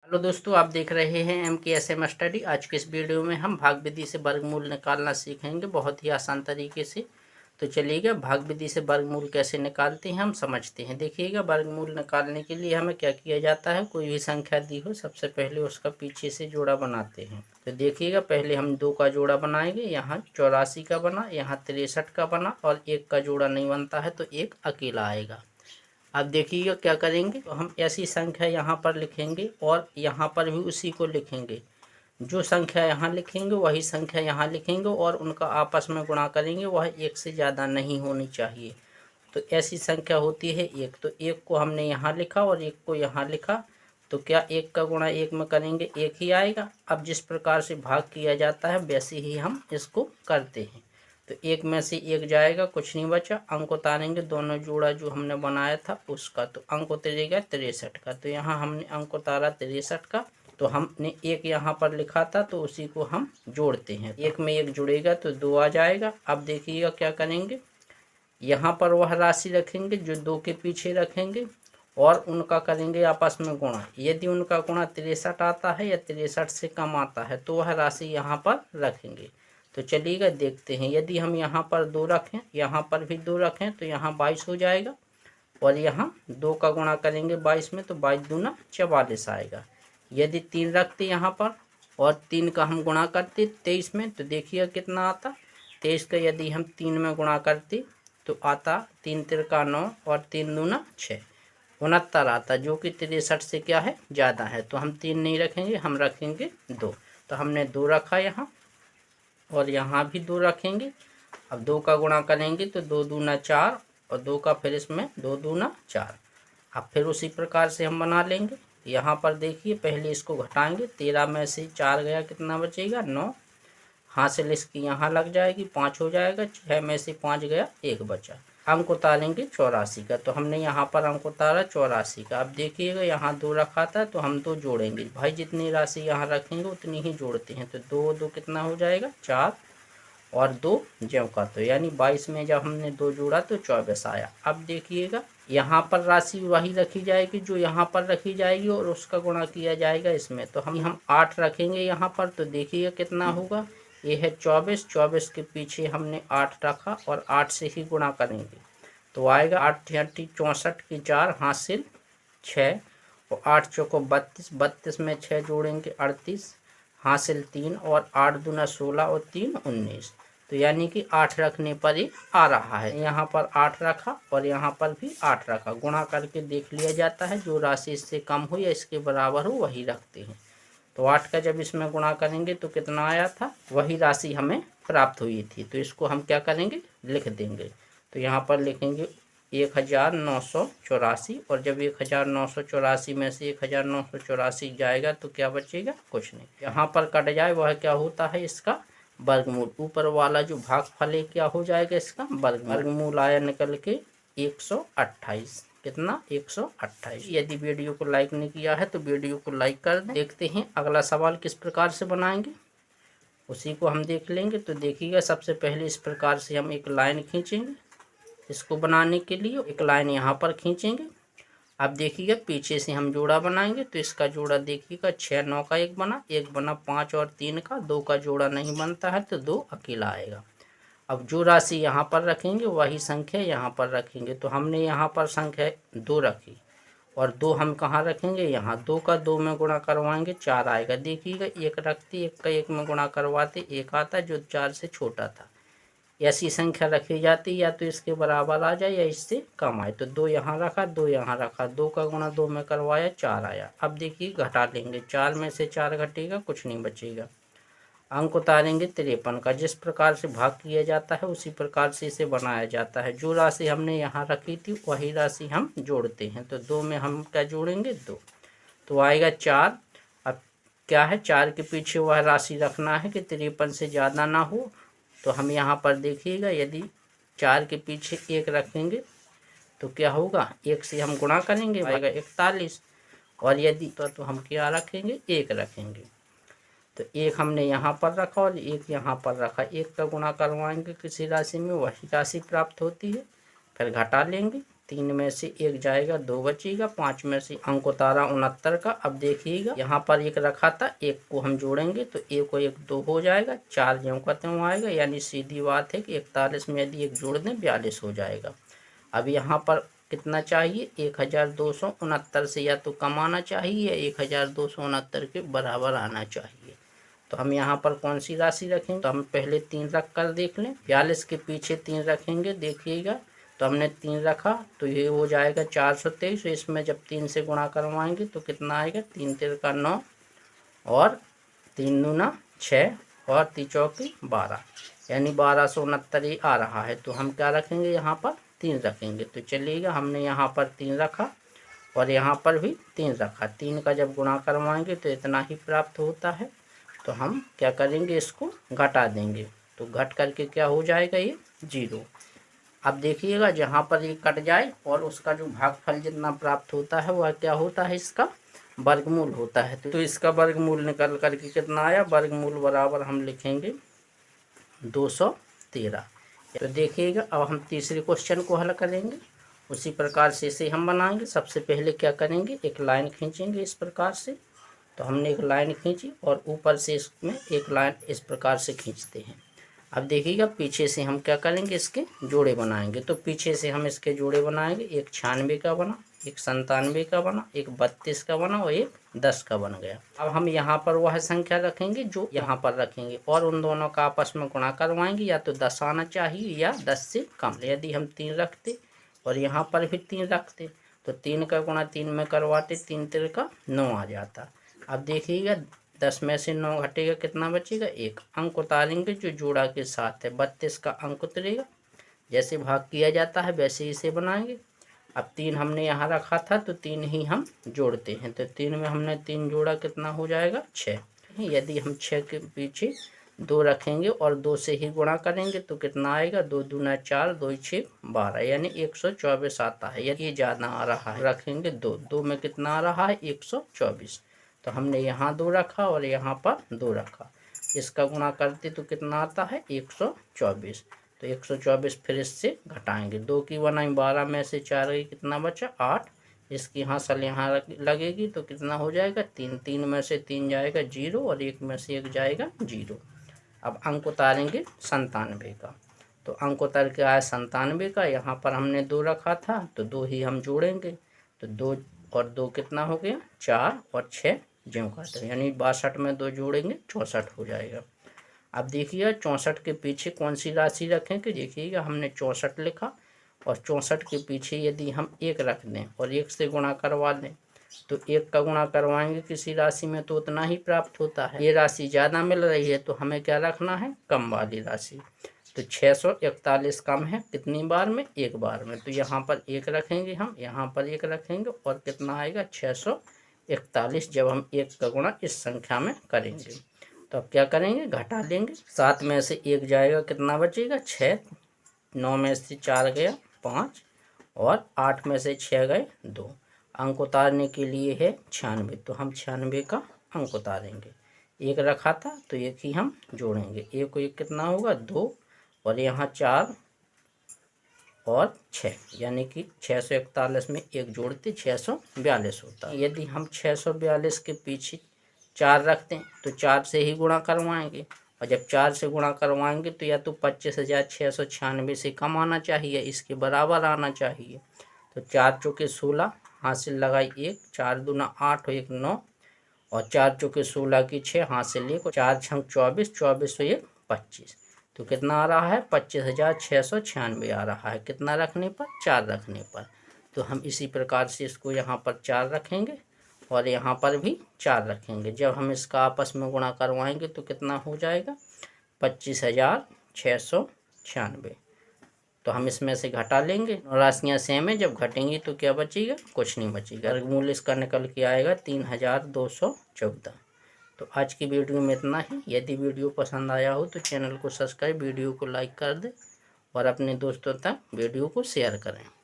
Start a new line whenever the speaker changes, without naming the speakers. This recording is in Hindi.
हेलो दोस्तों, आप देख रहे हैं MKSM स्टडी। आज के इस वीडियो में हम भाग विधि से वर्गमूल निकालना सीखेंगे बहुत ही आसान तरीके से। तो चलिएगा भाग विधि से वर्गमूल कैसे निकालते हैं हम समझते हैं। देखिएगा, वर्गमूल निकालने के लिए हमें क्या किया जाता है, कोई भी संख्या दी हो सबसे पहले उसका पीछे से जोड़ा बनाते हैं। तो देखिएगा, पहले हम 2 का जोड़ा बनाएंगे। यहाँ 84 का बना, यहाँ 63 का बना और 1 का जोड़ा नहीं बनता है तो 1 अकेला आएगा। अब देखिएगा क्या करेंगे, तो हम ऐसी संख्या यहाँ पर लिखेंगे और यहाँ पर भी उसी को लिखेंगे। जो संख्या यहाँ लिखेंगे वही संख्या यहाँ लिखेंगे और उनका आपस में गुणा करेंगे। वह 1 से ज़्यादा नहीं होनी चाहिए। तो ऐसी संख्या होती है 1। तो 1 को हमने यहाँ लिखा और 1 को यहाँ लिखा, तो क्या 1 का गुणा 1 में करेंगे 1 ही आएगा। अब जिस प्रकार से भाग किया जाता है वैसे ही हम इसको करते हैं। तो 1 में से 1 जाएगा, कुछ नहीं बचा। अंक उतारेंगे दोनों जोड़ा जो हमने बनाया था उसका, तो अंक उतरेगा 63 का। तो यहाँ हमने अंक उतारा 63 का, तो हमने 1 यहाँ पर लिखा था तो उसी को हम जोड़ते हैं। 1 में 1 जुड़ेगा तो 2 आ जाएगा। अब देखिएगा क्या करेंगे, यहाँ पर वह राशि रखेंगे जो 2 के पीछे रखेंगे और उनका करेंगे आपस में गुणा। यदि उनका गुणा 63 आता है या 63 से कम आता है तो वह राशि यहाँ पर रखेंगे। तो चलिएगा देखते हैं, यदि हम यहाँ पर 2 रखें, यहाँ पर भी 2 रखें तो यहाँ 22 हो जाएगा और यहाँ 2 का गुणा करेंगे 22 में तो 22 दूना 44 आएगा। यदि 3 रखते यहाँ पर और 3 का हम गुणा करते 23 में तो देखिए कितना आता। 23 का यदि हम 3 में गुणा करते तो आता 3 तिरका 9 और 3 दूना 6, 69 आता, जो कि 63 से क्या है ज़्यादा है। तो हम 3 नहीं रखेंगे, हम रखेंगे 2। तो हमने 2 रखा यहाँ और यहाँ भी 2 रखेंगे। अब 2 का गुणा करेंगे तो 2 दूना 4 और 2 का फिर इसमें 2 दूना 4। अब फिर उसी प्रकार से हम बना लेंगे। यहाँ पर देखिए, पहले इसको घटाएंगे। 13 में से 4 गया, कितना बचेगा 9। हासिल इसकी यहाँ लग जाएगी, 5 हो जाएगा। 6 में से 5 गया, 1 बचा। अंक उतारेंगे 84 का, तो हमने यहाँ पर अंक उतारा 84 का। अब देखिएगा यहाँ 2 रखा था तो हम 2 जोड़ेंगे। भाई जितनी राशि यहाँ रखेंगे उतनी ही जोड़ते हैं। तो 2 2 कितना हो जाएगा 4 और 2 ज्यों का, तो यानी 22 में जब हमने 2 जोड़ा तो 24 आया। अब देखिएगा यहाँ पर राशि वही रखी जाएगी जो यहाँ पर रखी जाएगी और उसका गुणा किया जाएगा इसमें। तो हम 8 रखेंगे यहाँ पर, तो देखिएगा कितना होगा। ये है 24, 24 के पीछे हमने 8 रखा और 8 से ही गुणा करेंगे तो आएगा 8 64 की 4 हासिल 6 और 8 चौको 32, 32 में 6 जोड़ेंगे 38 हासिल 3 और 8 दूना 16 और 3 19। तो यानी कि 8 रखने पर ही आ रहा है। यहाँ पर 8 रखा और यहाँ पर भी 8 रखा। गुणा करके देख लिया जाता है, जो राशि इससे कम हो या इसके बराबर हो वही रखते हैं। तो 8 का जब इसमें गुणा करेंगे तो कितना आया था, वही राशि हमें प्राप्त हुई थी। तो इसको हम क्या करेंगे, लिख देंगे। तो यहाँ पर लिखेंगे 1984 और जब 1984 में से 1984 जाएगा तो क्या बचेगा, कुछ नहीं। यहाँ पर कट जाए वह क्या होता है, इसका वर्गमूल। ऊपर वाला जो भागफल है क्या हो जाएगा, इसका वर्गमूल आया निकल के 128। कितना 128। यदि वीडियो को लाइक नहीं किया है तो वीडियो को लाइक कर दें। देखते हैं अगला सवाल किस प्रकार से बनाएंगे, उसी को हम देख लेंगे। तो देखिएगा, सबसे पहले इस प्रकार से हम एक लाइन खींचेंगे। इसको बनाने के लिए एक लाइन यहाँ पर खींचेंगे। अब देखिएगा पीछे से हम जोड़ा बनाएंगे। तो इसका जोड़ा देखिएगा 6 9 का 1 बना, 1 बना 5 और 3 का, 2 का जोड़ा नहीं बनता है तो 2 अकेला आएगा। अब जो राशि यहाँ पर रखेंगे वही संख्या यहाँ पर रखेंगे। तो हमने यहाँ पर संख्या 2 रखी और 2 हम कहाँ रखेंगे, यहाँ। 2 का 2 में गुणा करवाएंगे 4 आएगा। देखिएगा 1 रखते 1 का 1 में गुणा करवाते 1 आता जो 4 से छोटा था। ऐसी संख्या रखी जाती या तो इसके बराबर आ जाए या इससे कम आए। तो 2 यहाँ रखा, 2 यहाँ रखा, 2 का गुणा 2 में करवाया 4 आया। अब देखिए घटा लेंगे, 4 में से 4 घटेगा, कुछ नहीं बचेगा। अंक उतारेंगे 53 का। जिस प्रकार से भाग किया जाता है उसी प्रकार से इसे बनाया जाता है। जो राशि हमने यहाँ रखी थी वही राशि हम जोड़ते हैं। तो 2 में हम क्या जोड़ेंगे 2, तो आएगा 4। अब क्या है, 4 के पीछे वह राशि रखना है कि 53 से ज़्यादा ना हो। तो हम यहाँ पर देखिएगा, यदि 4 के पीछे 1 रखेंगे तो क्या होगा, 1 से हम गुणा करेंगे आएगा 41 और यदि तो हम क्या रखेंगे 1 रखेंगे। तो 1 हमने यहाँ पर रखा और 1 यहाँ पर रखा। 1 का गुणा करवाएंगे किसी राशि में वही राशि प्राप्त होती है। फिर घटा लेंगे 3 में से 1 जाएगा, 2 बचेगा, 5 में से अंक उतारा 69 का। अब देखिएगा यहाँ पर 1 रखा था, 1 को हम जोड़ेंगे तो 1 और 1 2 हो जाएगा, 4 ज्यों का त्यों आएगा। यानी सीधी बात है कि 41 में यदि 1 जोड़ दें 42 हो जाएगा। अब यहाँ पर कितना चाहिए, 1269 से या तो कम आना चाहिए या 1269 के बराबर आना चाहिए। तो हम यहाँ पर कौन सी राशि रखेंगे, तो हम पहले 3 रख कर देख लें। 42 के पीछे 3 रखेंगे, देखिएगा तो हमने 3 रखा तो ये हो जाएगा 423। इसमें जब 3 से गुणा करवाएंगे तो कितना आएगा, 3 3 का 9 और 3 दूना 6 और 3 चौकी 12, यानी 1269 आ रहा है। तो हम क्या रखेंगे, यहाँ पर 3 रखेंगे। तो चलिएगा हमने यहाँ पर 3 रखा और यहाँ पर भी 3 रखा। 3 का जब गुणा करवाएंगे तो इतना ही प्राप्त होता है। तो हम क्या करेंगे, इसको घटा देंगे। तो घट करके क्या हो जाएगा, ये 0। अब देखिएगा जहाँ पर ये कट जाए और उसका जो भागफल जितना प्राप्त होता है वह क्या होता है, इसका वर्गमूल होता है। तो इसका वर्गमूल निकल करके कितना आया, वर्गमूल बराबर हम लिखेंगे 213। तो देखिएगा अब हम तीसरे क्वेश्चन को हल करेंगे। उसी प्रकार से इसे हम बनाएंगे। सबसे पहले क्या करेंगे, एक लाइन खींचेंगे इस प्रकार से। तो हमने एक लाइन खींची और ऊपर से इसमें एक लाइन इस प्रकार से खींचते हैं। अब देखिएगा पीछे से हम क्या करेंगे, इसके जोड़े बनाएंगे। तो पीछे से हम इसके जोड़े बनाएंगे। एक 96 का बना, एक 97 का बना, एक 32 का बना और एक 10 का बन गया। अब हम यहाँ पर वह संख्या रखेंगे जो यहाँ पर रखेंगे और उन दोनों का आपस में गुणा करवाएंगे। या तो 10 आना चाहिए या 10 से कम। यदि हम 3 रखते और यहाँ पर भी 3 रखते तो 3 का गुणा 3 में करवाते, 3 3 का 9 आ जाता। अब देखिएगा 10 में से 9 घटेगा, कितना बचेगा, 1। अंक उतारेंगे जो जोड़ा के साथ है, 32 का अंक उतरेगा। जैसे भाग किया जाता है वैसे ही इसे बनाएंगे। अब 3 हमने यहाँ रखा था तो 3 ही हम जोड़ते हैं। तो 3 में हमने 3 जोड़ा, कितना हो जाएगा, 6। यदि हम 6 के पीछे 2 रखेंगे और 2 से ही गुणा करेंगे तो कितना आएगा, 2 दूना 4, 2 6 12, यानी 124 आता है। यदि ये ज़्यादा आ रहा है रखेंगे 2 में कितना आ रहा है, 124। तो हमने यहाँ 2 रखा और यहाँ पर 2 रखा। इसका गुणा करते तो कितना आता है, 124। तो 124 फिर इससे घटाएंगे। 2 की बनाई, 12 में से 4 गई, कितना बचा, 8। इसकी हासिल यहाँ लगेगी तो कितना हो जाएगा, 3। 3 में से 3 जाएगा 0 और 1 में से 1 जाएगा 0। अब अंक उतारेंगे 97 का। तो अंक उतर के आया 97 का। यहाँ पर हमने 2 रखा था तो 2 ही हम जोड़ेंगे। तो 2 और 2 कितना हो गया, 4 और 6 ज्यों का त्यों, यानी 62 में 2 जोड़ेंगे 64 हो जाएगा। अब देखिए 64 के पीछे कौन सी राशि रखें, कि देखिएगा हमने 64 लिखा और 64 के पीछे यदि हम 1 रख दें और 1 से गुणा करवा दें तो 1 का गुणा करवाएंगे किसी राशि में तो उतना ही प्राप्त होता है। ये राशि ज़्यादा मिल रही है तो हमें क्या रखना है, कम वाली राशि। तो 641 कम है कितनी बार में, 1 बार में। तो यहाँ पर 1 रखेंगे, हम यहाँ पर 1 रखेंगे और कितना आएगा, 641 जब हम 1 का गुणा इस संख्या में करेंगे। तो अब क्या करेंगे, घटा लेंगे। 7 में से 1 जाएगा, कितना बचेगा, 6। 9 में से 4 गया 5 और 8 में से 6 गए 2। अंक उतारने के लिए है 96, तो हम 96 का अंक उतारेंगे। 1 रखा था तो 1 ही हम जोड़ेंगे। 1 को 1 कितना होगा, 2 और यहाँ 4 और 6, यानी कि 641 में 1 जोड़ते 642 होता है। यदि हम 642 के पीछे 4 रखते हैं तो 4 से ही गुणा करवाएंगे और जब 4 से गुणा करवाएंगे तो या तो 25,696 से कम आना चाहिए, इसके बराबर आना चाहिए। तो 4 चौके 16, हासिल लगाई 1, 4 दूना 8 और 1 9 और 4 चौके 16 की 6, हासिल 1 और 4 छंग 24, 24 और 1 25। तो कितना आ रहा है, 25,696 आ रहा है। कितना रखने पर, 4 रखने पर। तो हम इसी प्रकार से इसको यहाँ पर 4 रखेंगे और यहाँ पर भी 4 रखेंगे। जब हम इसका आपस में गुणा करवाएंगे तो कितना हो जाएगा, 25,696। तो हम इसमें से घटा लेंगे। राशियाँ सेम है, जब घटेंगी तो क्या बचेगा, कुछ नहीं बचेगा। वर्गमूल इसका निकल के आएगा 3214। तो आज की वीडियो में इतना ही। यदि वीडियो पसंद आया हो तो चैनल को सब्सक्राइब, वीडियो को लाइक कर दें और अपने दोस्तों तक वीडियो को शेयर करें।